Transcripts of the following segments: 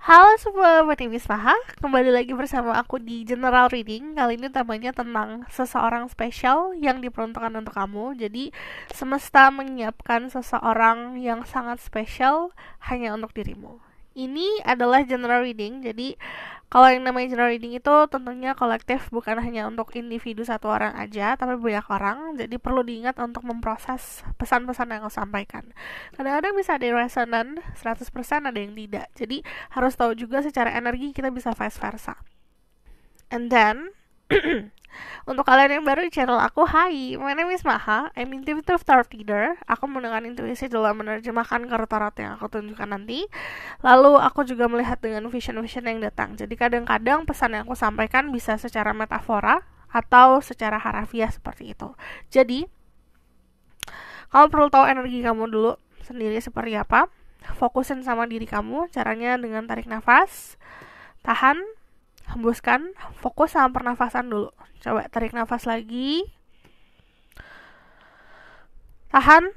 Halo semua, Matimis Maha. Kembali lagi bersama aku di General Reading. Kali ini temanya tentang seseorang spesial yang diperuntukkan untuk kamu. Jadi, semesta menyiapkan seseorang yang sangat spesial hanya untuk dirimu. Ini adalah general reading, jadi kalau yang namanya general reading itu tentunya kolektif, bukan hanya untuk individu satu orang aja, tapi banyak orang. Jadi perlu diingat untuk memproses pesan-pesan yang aku sampaikan. Kadang-kadang bisa ada yang resonan 100%, ada yang tidak. Jadi harus tahu juga secara energi kita bisa vice versa. And then untuk kalian yang baru di channel aku, hai, my name is Maha, I'm intuitive tarot reader. Aku menggunakan intuisi dalam menerjemahkan kartu tarot yang aku tunjukkan nanti. Lalu aku juga melihat dengan vision-vision yang datang. Jadi kadang-kadang pesan yang aku sampaikan bisa secara metafora atau secara harafiah seperti itu. Jadi, kamu perlu tahu energi kamu dulu sendiri seperti apa. Fokusin sama diri kamu, caranya dengan tarik nafas, tahan, hembuskan, fokus sama pernafasan dulu. Coba tarik nafas lagi, tahan,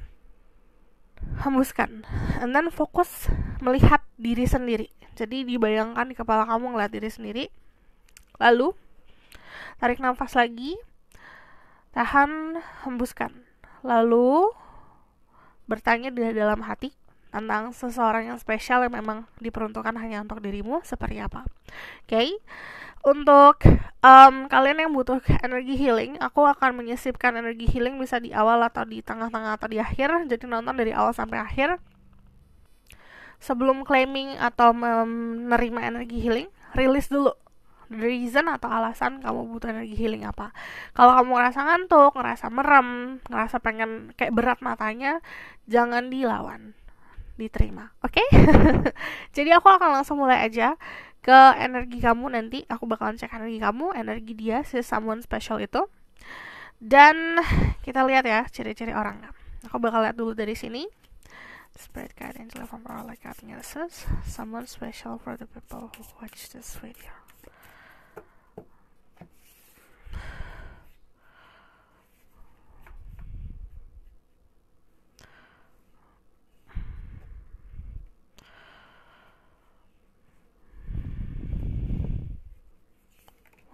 hembuskan, and then fokus melihat diri sendiri. Jadi dibayangkan di kepala kamu ngeliat diri sendiri. Lalu tarik nafas lagi, tahan, hembuskan. Lalu bertanya di dalam hati tentang seseorang yang spesial yang memang diperuntukkan hanya untuk dirimu seperti apa. Oke? Untuk kalian yang butuh energi healing, aku akan menyisipkan energi healing bisa di awal atau di tengah-tengah atau di akhir. Jadi nonton dari awal sampai akhir. Sebelum claiming atau menerima energi healing, rilis dulu reason atau alasan kamu butuh energi healing apa. Kalau kamu ngerasa ngantuk, ngerasa merem, ngerasa pengen kayak berat matanya, jangan dilawan, diterima. Oke? Jadi aku akan langsung mulai aja ke energi kamu nanti. Aku bakalan cek energi kamu, energi dia, si someone special itu. Dan kita lihat ya ciri-ciri orangnya. Aku bakal lihat dulu dari sini. Spirit guide, angel of power, like happiness, someone special for the people who watch this video.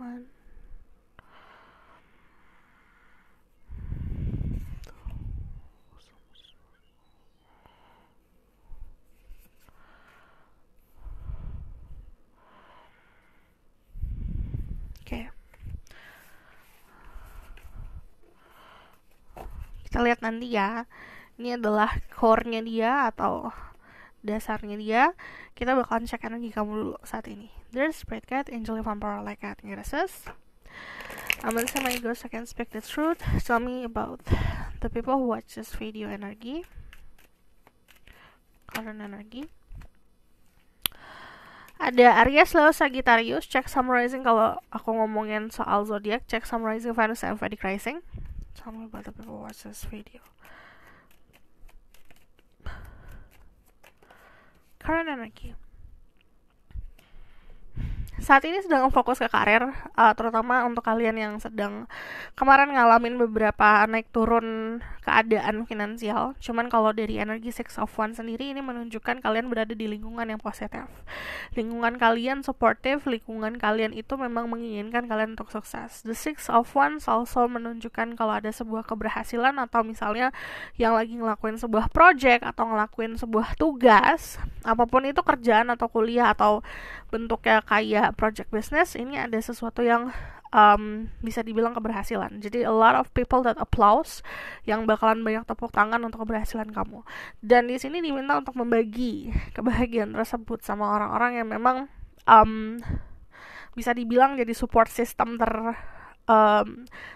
One, oke. Kita lihat nanti ya. Ini adalah core-nya dia atau dasarnya dia. Kita bakalan cek energi kamu dulu saat ini. There's spirit guide, angel of power, like happiness. I'm gonna say my ghost, I can speak the truth. Tell me about the people who watch this video energy. Current energy. Ada Aries, Leo, Sagittarius. Cek summarizing kalau aku ngomongin soal zodiak. Cek summarizing Venus and Vedic rising. Tell me about the people who watch this video. Current energy. Saat ini sedang fokus ke karir, terutama untuk kalian yang sedang kemarin ngalamin beberapa naik turun keadaan finansial. Cuman kalau dari energi Six of Wands sendiri ini menunjukkan kalian berada di lingkungan yang positif. Lingkungan kalian supportive, lingkungan kalian itu memang menginginkan kalian untuk sukses. The Six of Wands also menunjukkan kalau ada sebuah keberhasilan atau misalnya yang lagi ngelakuin sebuah project atau ngelakuin sebuah tugas, apapun itu kerjaan atau kuliah atau bentuknya kayak project business, ini ada sesuatu yang bisa dibilang keberhasilan. Jadi a lot of people that applause, yang bakalan banyak tepuk tangan untuk keberhasilan kamu. Dan di sini diminta untuk membagi kebahagiaan tersebut sama orang-orang yang memang bisa dibilang jadi support system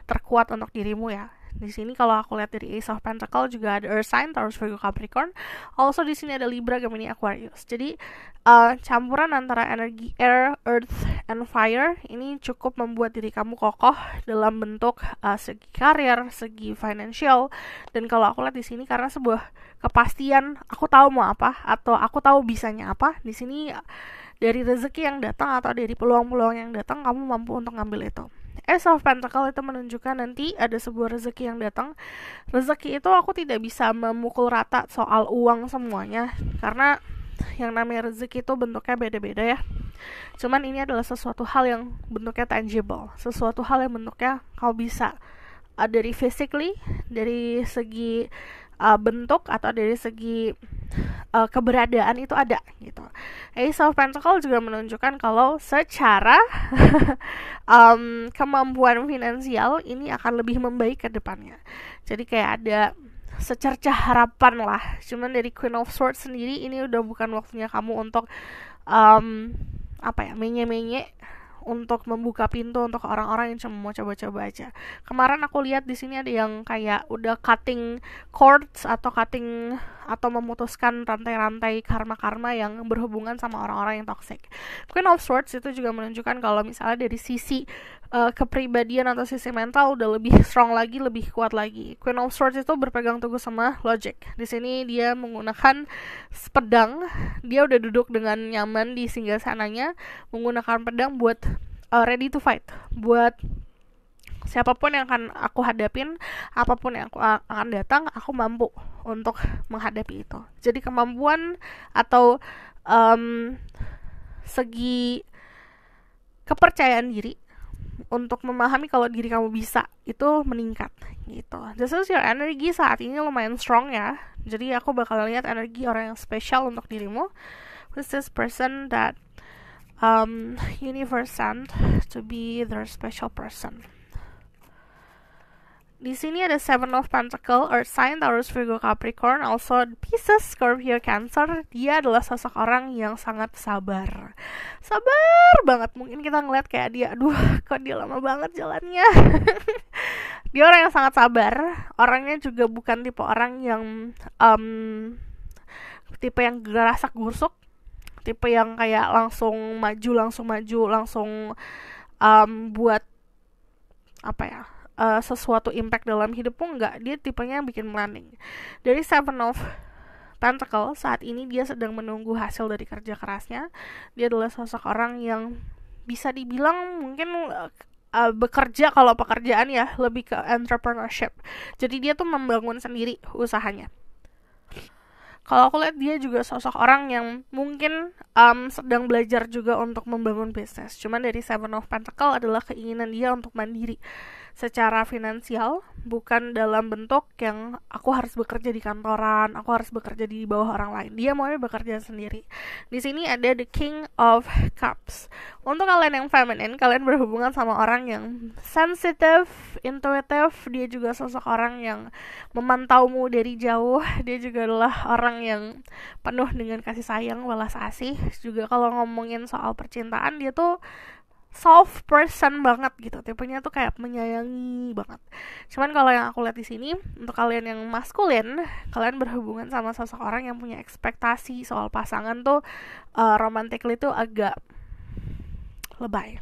terkuat untuk dirimu ya. Di sini kalau aku lihat dari Ace of Pentacle juga ada Earth sign, Taurus, Virgo, Capricorn. Also di sini ada Libra, Gemini, Aquarius. Jadi campuran antara energi air, earth, and fire ini cukup membuat diri kamu kokoh dalam bentuk segi karir, segi financial. Dan kalau aku lihat di sini karena sebuah kepastian, aku tahu mau apa atau aku tahu bisanya apa. Di sini dari rezeki yang datang atau dari peluang-peluang yang datang, kamu mampu untuk ngambil itu. Ace of Pentacle itu menunjukkan nanti ada sebuah rezeki yang datang. Rezeki itu aku tidak bisa memukul rata soal uang semuanya, karena yang namanya rezeki itu bentuknya beda-beda ya. Cuman ini adalah sesuatu hal yang bentuknya tangible, sesuatu hal yang bentuknya kau bisa dari physically, dari segi bentuk atau dari segi keberadaan itu ada gitu. Ace of Pentacle juga menunjukkan kalau secara kemampuan finansial ini akan lebih membaik ke depannya. Jadi kayak ada secercah harapan lah. Cuman dari Queen of Swords sendiri ini udah bukan waktunya kamu untuk menye-menye untuk membuka pintu untuk orang-orang yang cuma mau coba-coba aja. Kemarin aku lihat di sini ada yang kayak udah cutting cords atau memutuskan rantai-rantai karma-karma yang berhubungan sama orang-orang yang toxic. Queen of Swords itu juga menunjukkan kalau misalnya dari sisi kepribadian atau sisi mental udah lebih strong lagi, lebih kuat lagi. Queen of Swords itu berpegang teguh sama logic. Di sini dia menggunakan pedang, dia udah duduk dengan nyaman di singgasananya, menggunakan pedang buat ready to fight, buat siapapun yang akan aku hadapin, apapun yang akan datang, aku mampu untuk menghadapi itu. Jadi kemampuan atau segi kepercayaan diri untuk memahami kalau diri kamu bisa itu meningkat gitu. This is your energy saat ini lumayan strong ya. Jadi aku bakal lihat energi orang yang spesial untuk dirimu. Who's this person that universe sent to be their special person? Di sini ada Seven of Pentacle, Earth sign, Taurus, Virgo, Capricorn, also Pisces, Scorpio, Cancer. Dia adalah sosok orang yang sangat sabar. Sabar banget. Mungkin kita ngeliat kayak dia, aduh kok dia lama banget jalannya. Dia orang yang sangat sabar. Orangnya juga bukan tipe orang yang tipe yang gerasak gusuk, tipe yang kayak langsung maju, langsung buat sesuatu impact dalam hidupmu. Enggak, dia tipenya yang bikin planning. Dari Seven of Pentacle, saat ini dia sedang menunggu hasil dari kerja kerasnya. Dia adalah sosok orang yang bisa dibilang mungkin bekerja, kalau pekerjaan ya lebih ke entrepreneurship. Jadi dia tuh membangun sendiri usahanya. Kalau aku lihat dia juga sosok orang yang mungkin sedang belajar juga untuk membangun bisnis. Cuman dari Seven of Pentacle adalah keinginan dia untuk mandiri secara finansial, bukan dalam bentuk yang aku harus bekerja di kantoran, aku harus bekerja di bawah orang lain. Dia maunya bekerja sendiri. Di sini ada the King of Cups. Untuk kalian yang feminine, kalian berhubungan sama orang yang sensitive, intuitive. Dia juga sosok orang yang memantaumu dari jauh. Dia juga adalah orang yang penuh dengan kasih sayang, welas asih. Juga kalau ngomongin soal percintaan, dia tuh soft person banget gitu, tipenya tuh kayak menyayangi banget. Cuman kalau yang aku lihat di sini, untuk kalian yang maskulin, kalian berhubungan sama sosok orang yang punya ekspektasi soal pasangan tuh romantically tuh agak lebay.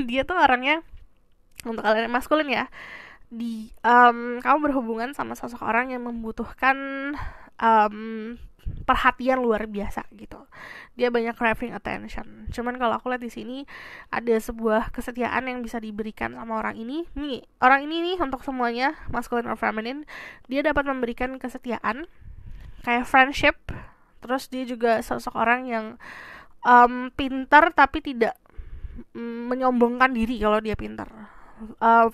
Dia tuh orangnya, untuk kalian yang maskulin ya, kamu berhubungan sama sosok orang yang membutuhkan perhatian luar biasa gitu. Dia banyak craving attention. Cuman kalau aku lihat di sini ada sebuah kesetiaan yang bisa diberikan sama orang ini. Orang ini nih untuk semuanya, masculine or feminine, dia dapat memberikan kesetiaan kayak friendship. Terus dia juga sosok orang yang pintar tapi tidak menyombongkan diri kalau dia pintar.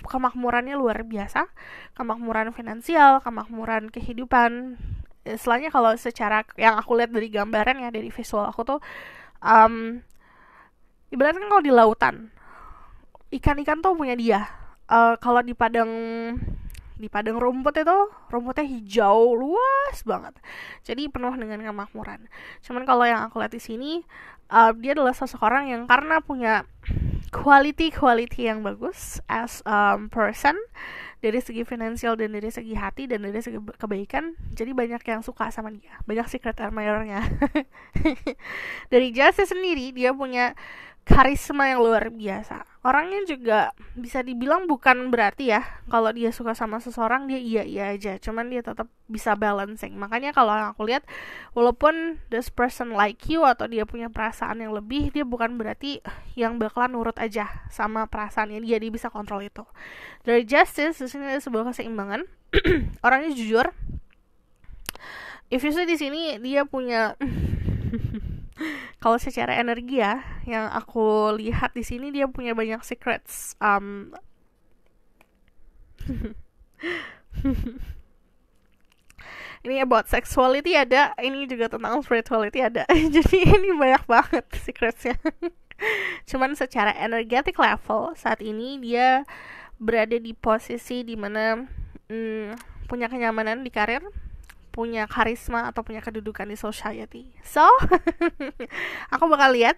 Kemakmurannya luar biasa, kemakmuran finansial, kemakmuran kehidupan. Istilahnya kalau secara yang aku lihat dari gambaran ya, dari visual aku tuh ibaratnya kalau di lautan ikan-ikan tuh punya dia. Kalau di padang rumput itu rumputnya hijau luas banget, jadi penuh dengan kemakmuran. Cuman kalau yang aku lihat di sini dia adalah sosok orang yang karena punya quality yang bagus as person, dari segi finansial dan dari segi hati dan dari segi kebaikan, jadi banyak yang suka sama dia, banyak secret admirer-nya. Dari Justice sendiri, dia punya karisma yang luar biasa. Orangnya juga bisa dibilang bukan berarti ya kalau dia suka sama seseorang dia iya aja, cuman dia tetap bisa balancing. Makanya kalau aku lihat, walaupun this person like you atau dia punya perasaan yang lebih, dia bukan berarti yang bakalan nurut aja sama perasaannya dia bisa kontrol itu. Dari Justice di sini ada sebuah keseimbangan. Orangnya jujur, if you see di sini dia punya kalau secara energi ya, yang aku lihat di sini dia punya banyak secrets. Ini about sexuality ada, ini juga tentang spirituality ada. Jadi ini banyak banget secretsnya. Cuman secara energetic level saat ini dia berada di posisi dimana punya kenyamanan di karir, punya karisma atau punya kedudukan di society. So, aku bakal lihat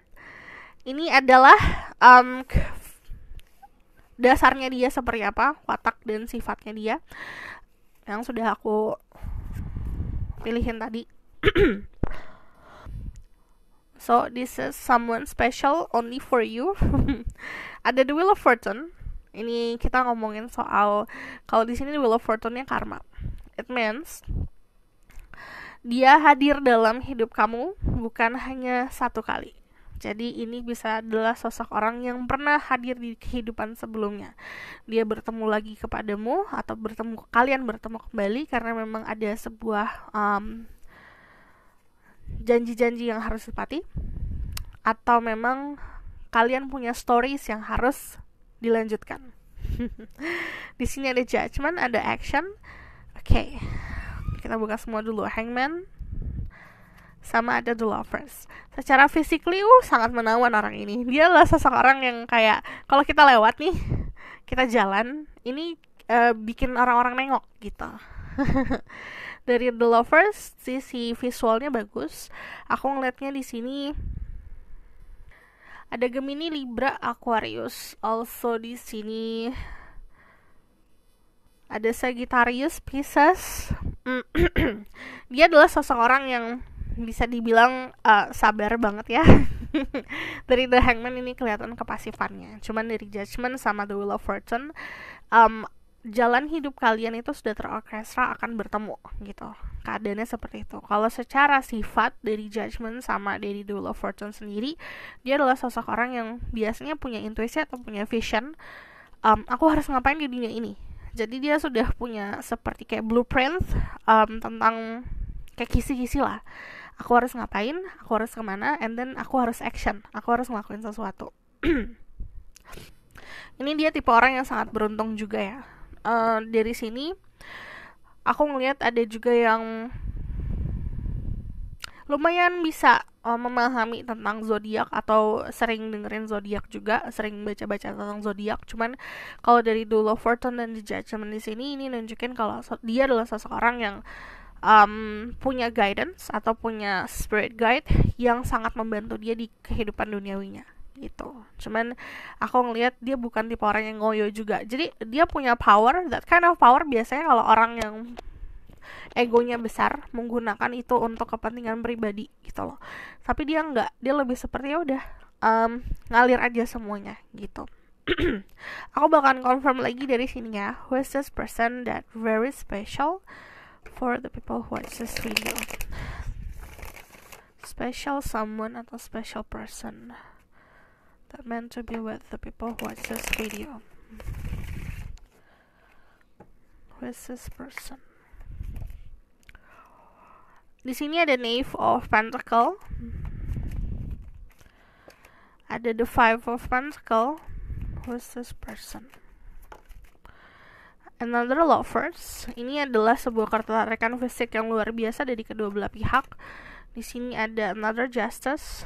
ini adalah dasarnya dia seperti apa, watak dan sifatnya dia yang sudah aku pilihin tadi. So, this is someone special only for you. Ada the Wheel of Fortune. Ini kita ngomongin soal, kalau di sini the Wheel of Fortune-nya karma. It means dia hadir dalam hidup kamu bukan hanya satu kali. Jadi ini bisa adalah sosok orang yang pernah hadir di kehidupan sebelumnya. Dia bertemu lagi kepadamu atau kalian bertemu kembali karena memang ada sebuah janji-janji yang harus ditepati, atau memang kalian punya stories yang harus dilanjutkan. Di sini ada judgment, ada action. Oke. Kita buka semua dulu. Hangman sama ada the lovers. Secara physically sangat menawan orang ini. Dia adalah seseorang yang kayak kalau kita lewat nih, kita jalan, ini bikin orang-orang nengok gitu. Dari the lovers sisi visualnya bagus. Aku ngeliatnya di sini ada Gemini, Libra, Aquarius. Also di sini ada Sagittarius, Pisces. Dia adalah seseorang yang bisa dibilang sabar banget ya. Dari the Hangman ini kelihatan kepasifannya. Cuman dari Judgment sama the Wheel of Fortune, jalan hidup kalian itu sudah terorkestra akan bertemu gitu. Keadaannya seperti itu. Kalau secara sifat dari Judgment sama dari the Wheel of Fortune sendiri, dia adalah sosok orang yang biasanya punya intuisi atau punya vision. Aku harus ngapain di dunia ini. Jadi dia sudah punya seperti kayak blueprint tentang kayak kisi-kisi lah. Aku harus ngapain, aku harus kemana, and then aku harus action. Aku harus ngelakuin sesuatu. Ini dia tipe orang yang sangat beruntung juga ya. Dari sini aku ngelihat ada juga yang lumayan bisa memahami tentang zodiak atau sering dengerin zodiak juga, sering baca-baca tentang zodiak. Cuman kalau dari the Wheel of Fortune dan the Judgment di sini, ini nunjukin kalau dia adalah seseorang yang punya guidance atau punya spirit guide yang sangat membantu dia di kehidupan duniawinya gitu. Cuman aku ngelihat dia bukan tipe orang yang ngoyo juga. Jadi dia punya power, that kind of power biasanya kalau orang yang egonya besar menggunakan itu untuk kepentingan pribadi gitu loh. Tapi dia enggak, dia lebih seperti ya udah ngalir aja semuanya gitu. Aku bakalan confirm lagi dari sini ya. Who is this person that very special for the people who watch this video? Special someone atau special person that meant to be with the people who watch this video. Who is this person? Di sini ada Knave of Pentacle, ada the Five of Pentacle. Who is this person? Another Lovers. Ini adalah sebuah ketertarikan fisik yang luar biasa dari kedua belah pihak. Di sini ada Another Justice.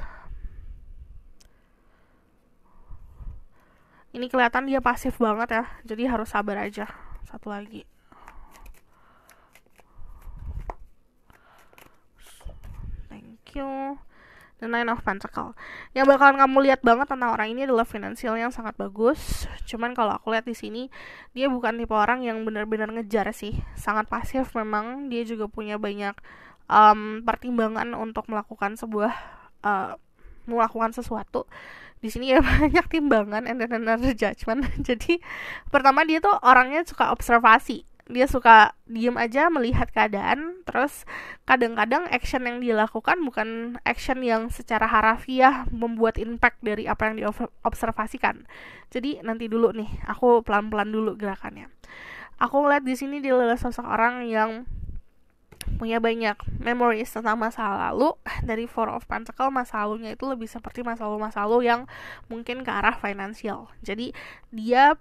Ini kelihatan dia pasif banget ya, jadi harus sabar aja. Satu lagi. Thank you. The Nine of Pentacle. Yang bakalan kamu lihat banget tentang orang ini adalah finansial yang sangat bagus. Cuman kalau aku lihat di sini, dia bukan tipe orang yang benar-benar ngejar sih. Sangat pasif memang. Dia juga punya banyak pertimbangan untuk melakukan sesuatu. Di sini ya banyak timbangan and then another judgment. Jadi pertama dia tuh orangnya suka observasi. Dia suka diem aja melihat keadaan, terus kadang-kadang action yang dia lakukan bukan action yang secara harafiah membuat impact dari apa yang diobservasikan. Jadi nanti dulu nih, aku pelan-pelan dulu gerakannya. Aku ngeliat di sini dia adalah sosok orang yang punya banyak memories tentang masa lalu. Dari Four of Pentacles, masa lalunya itu lebih seperti masa lalu yang mungkin ke arah finansial. Jadi dia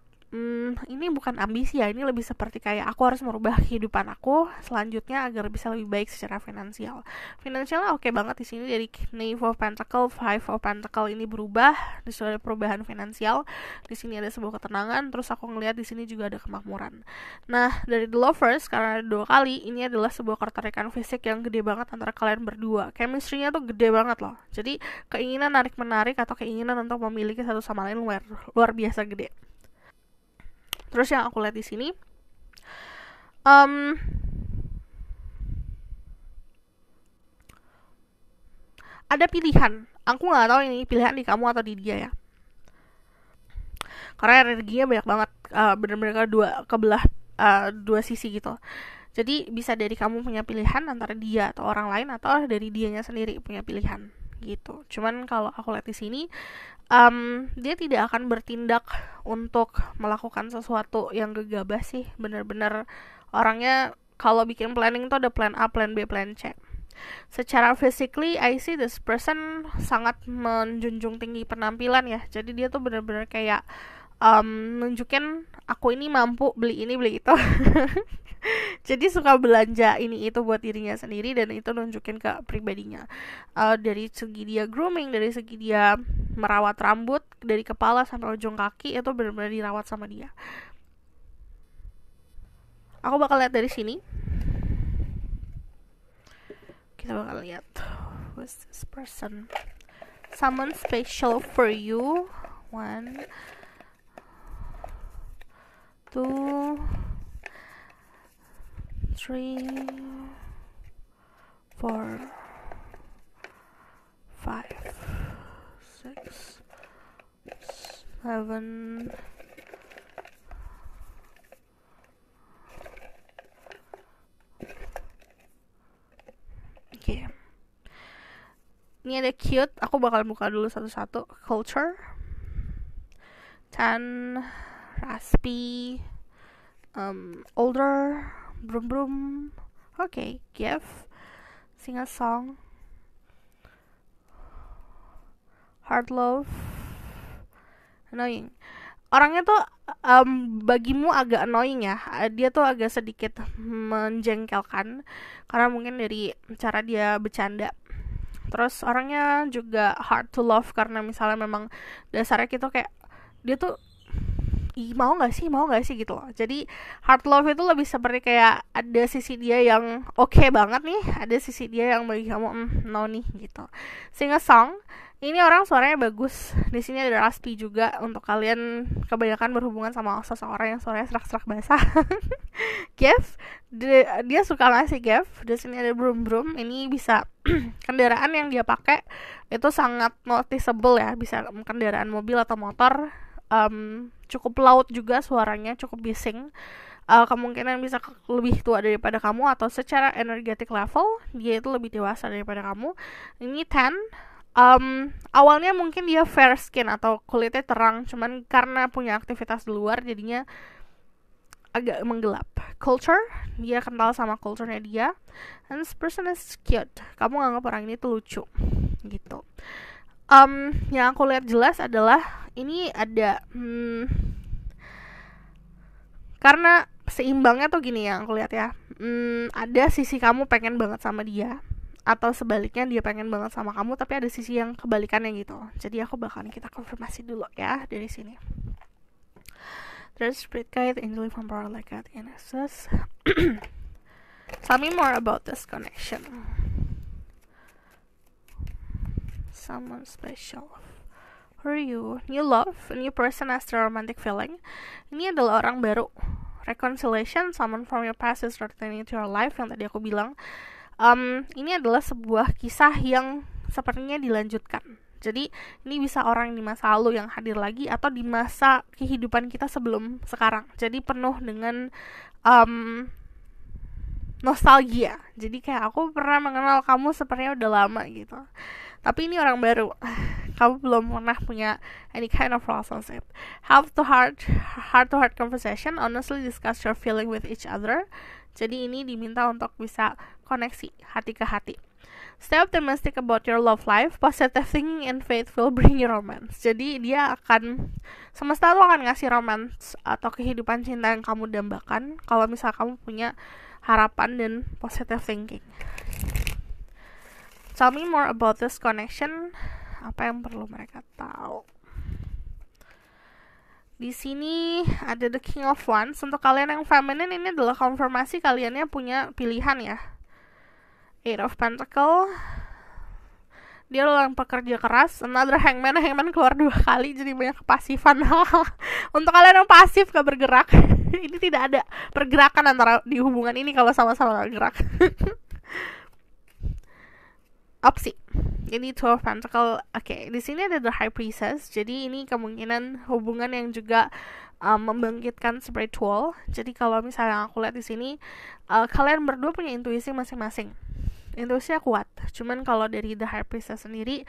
ini bukan ambisi ya, ini lebih seperti kayak aku harus merubah kehidupan aku selanjutnya agar bisa lebih baik secara finansial. Finansialnya oke banget di sini, dari Knave of Pentacles, Five of Pentacles ini berubah, di sini ada perubahan finansial, di sini ada sebuah ketenangan, terus aku ngelihat di sini juga ada kemakmuran. Nah, dari The Lovers, karena ada 2 kali, ini adalah sebuah ketertarikan fisik yang gede banget antara kalian berdua. Chemistry-nya tuh gede banget loh. Jadi keinginan narik-menarik atau keinginan untuk memiliki satu sama lain luar biasa gede. Terus yang aku lihat di sini, ada pilihan. Aku nggak tahu ini pilihan di kamu atau di dia ya. Karena energinya banyak banget, benar-benar kebelah dua sisi gitu. Jadi bisa dari kamu punya pilihan antara dia atau orang lain, atau dari dianya sendiri punya pilihan gitu. Cuman kalau aku lihat di sini, dia tidak akan bertindak untuk melakukan sesuatu yang gegabah sih. Bener-bener orangnya kalau bikin planning tuh ada plan A, plan B, plan C. Secara physically, I see this person sangat menjunjung tinggi penampilan ya. Jadi dia tuh bener-bener kayak nunjukin aku ini mampu beli ini beli itu. Jadi suka belanja ini itu buat dirinya sendiri, dan itu nunjukin ke pribadinya. Dari segi dia grooming, dari segi dia merawat rambut dari kepala sampai ujung kaki, itu benar-benar dirawat sama dia. Aku bakal lihat dari sini. Kita bakal lihat who's this person. Someone special for you. 1, 2, 3, 4, 5, 6, 7. Oke. Ini ada cute, aku bakal buka dulu satu-satu. Culture, 10, raspy, older, brum brum. Okay, give, sing a song, hard love, annoying. Orangnya tuh bagimu agak annoying ya. Dia tuh agak sedikit menjengkelkan karena mungkin dari cara dia bercanda. Terus orangnya juga hard to love karena misalnya memang dasarnya gitu kayak dia tuh mau gak sih gitu loh. Jadi hard love itu lebih seperti kayak ada sisi dia yang oke banget nih, ada sisi dia yang bagi kamu no nih gitu. Sing a song, ini orang suaranya bagus. Di sini ada raspy juga untuk kalian kebanyakan berhubungan sama seseorang yang suaranya serak-serak basah. Gift, dia suka ngasih gift. Di sini ada brum brum, ini bisa kendaraan yang dia pakai itu sangat noticeable ya, bisa kendaraan mobil atau motor. Cukup laut juga suaranya, cukup bising. Kemungkinan bisa lebih tua daripada kamu, atau secara energetic level dia itu lebih dewasa daripada kamu. Ini 10. Awalnya mungkin dia fair skin atau kulitnya terang, cuman karena punya aktivitas di luar jadinya agak menggelap. Culture, dia kental sama culture-nya dia. And this person is cute. Kamu nganggap orang ini tuh lucu gitu. Yang aku lihat jelas adalah ini ada karena seimbangnya tuh gini ya, aku lihat ya. Ada sisi kamu pengen banget sama dia, atau sebaliknya dia pengen banget sama kamu, tapi ada sisi yang kebalikannya gitu. Jadi aku bakalan kita konfirmasi dulu ya dari sini. There's Spirit Guide, Angel from Power Like God, Genesis. Tell me more about this connection. Someone special for you. New love, a new person has the romantic feeling. Ini adalah orang baru. Reconciliation, someone from your past is returning to your life, yang tadi aku bilang. Ini adalah sebuah kisah yang sepertinya dilanjutkan. Jadi ini bisa orang di masa lalu yang hadir lagi, atau di masa kehidupan kita sebelum sekarang. Jadi penuh dengan nostalgia. Jadi kayak aku pernah mengenal kamu sepertinya udah lama gitu. Tapi ini orang baru. Kamu belum pernah punya any kind of relationship. Heart to heart conversation. Honestly discuss your feeling with each other. Jadi ini diminta untuk bisa koneksi hati ke hati. Stay optimistic about your love life. Positive thinking and faith will bring you romance. Jadi semesta tuh akan ngasih romance atau kehidupan cinta yang kamu dambakan kalau misal kamu punya harapan dan positive thinking. Tell me more about this connection. Apa yang perlu mereka tahu? Di sini ada the King of Wands. Untuk kalian yang feminine, ini adalah konfirmasi kaliannya punya pilihan ya. Eight of Pentacle. Dia orang pekerja keras. Another Hangman keluar 2 kali, jadi banyak kepasifan. Untuk kalian yang pasif gak bergerak, ini tidak ada pergerakan antara di hubungan ini kalau sama-sama gak gerak. Opsi. Ini Two of Pentacle. Oke, di sini ada the High Priestess. Jadi ini kemungkinan hubungan yang juga membangkitkan spiritual. Jadi kalau misalnya aku lihat di sini, kalian berdua punya intuisi masing-masing. Intuisinya kuat. Cuman kalau dari the High Priestess sendiri,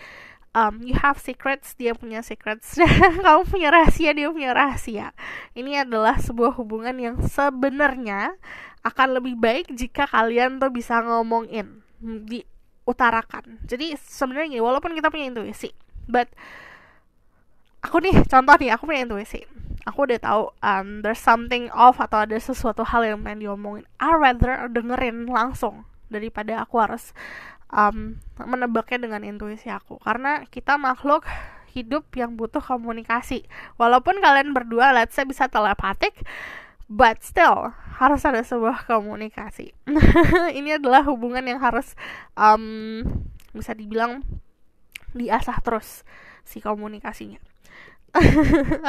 you have secrets, dia punya secrets. Kamu punya rahasia, dia punya rahasia. Ini adalah sebuah hubungan yang sebenarnya akan lebih baik jika kalian tuh bisa ngomongin, diutarakan. Jadi sebenarnya gini, walaupun kita punya intuisi, but aku punya intuisi. Aku udah tahu there's something off atau ada sesuatu hal yang pengen diomongin. I rather dengerin langsung daripada aku harus menebaknya dengan intuisi aku. Karena kita makhluk hidup yang butuh komunikasi. Walaupun kalian berdua let's say bisa telepatik, but still harus ada sebuah komunikasi. Ini adalah hubungan yang harus bisa dibilang diasah terus si komunikasinya.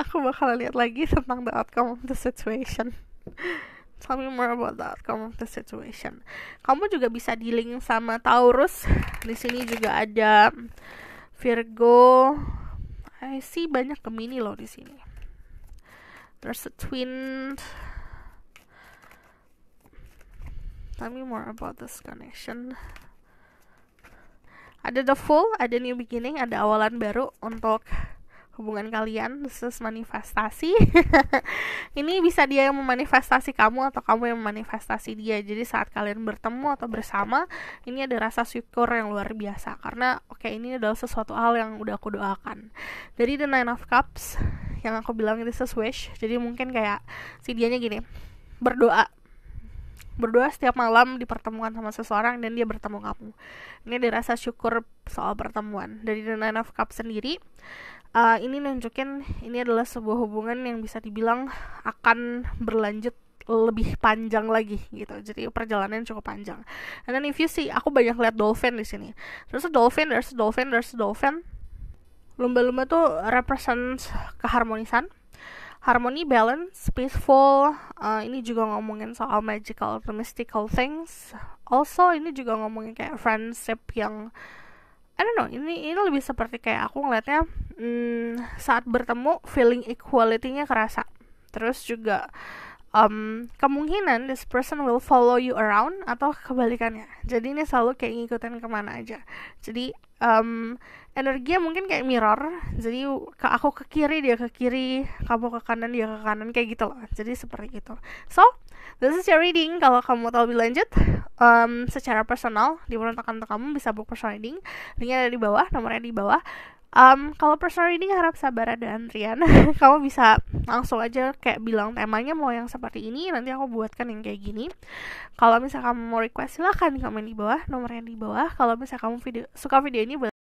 Aku bakal lihat lagi tentang the outcome of the situation. Tell me more about the outcome of the situation. Kamu juga bisa dealing sama Taurus. Di sini juga ada Virgo. I see banyak Gemini loh di sini. There's a twin. Tell me more about this connection. Ada the Fool, ada new beginning, ada awalan baru untuk hubungan kalian. This is manifestasi. Ini bisa dia yang memanifestasi kamu atau kamu yang memanifestasi dia. Jadi saat kalian bertemu atau bersama, ini ada rasa syukur yang luar biasa. Karena ini adalah sesuatu hal yang udah aku doakan. Dari the Nine of Cups, yang aku bilang this is wish. Jadi mungkin kayak si dianya gini, berdoa setiap malam dipertemukan sama seseorang dan dia bertemu kamu. Ini ada rasa syukur soal pertemuan. Dari the Nine of Cups sendiri, ini nunjukin ini adalah sebuah hubungan yang bisa dibilang akan berlanjut lebih panjang lagi gitu. Jadi perjalanan cukup panjang. And then if you see, aku banyak lihat dolphin di sini. There's a dolphin. Lumba-lumba tuh represent keharmonisan, harmony, balance, peaceful. Ini juga ngomongin soal magical atau mystical things. Also ini juga ngomongin kayak friendship yang I don't know, ini lebih seperti kayak aku ngeliatnya saat bertemu feeling equality-nya kerasa. Terus juga kemungkinan this person will follow you around atau kebalikannya. Jadi ini selalu kayak ngikutin kemana aja. Jadi energinya mungkin kayak mirror. Jadi aku ke kiri, dia ke kiri, kamu ke kanan, dia ke kanan, kayak gitu loh. Jadi seperti itu. So this is your reading. Kalau kamu mau tahu lebih lanjut secara personal, diperuntukkan untuk kamu bisa book personal reading. Linknya ada di bawah, nomornya di bawah. Kalau personal reading harap sabar, ada antrian. Kamu bisa langsung aja kayak bilang temanya mau yang seperti ini, nanti aku buatkan yang kayak gini. Kalau misalnya kamu mau request, silahkan komen di bawah, nomornya di bawah. Kalau misalnya kamu suka video ini,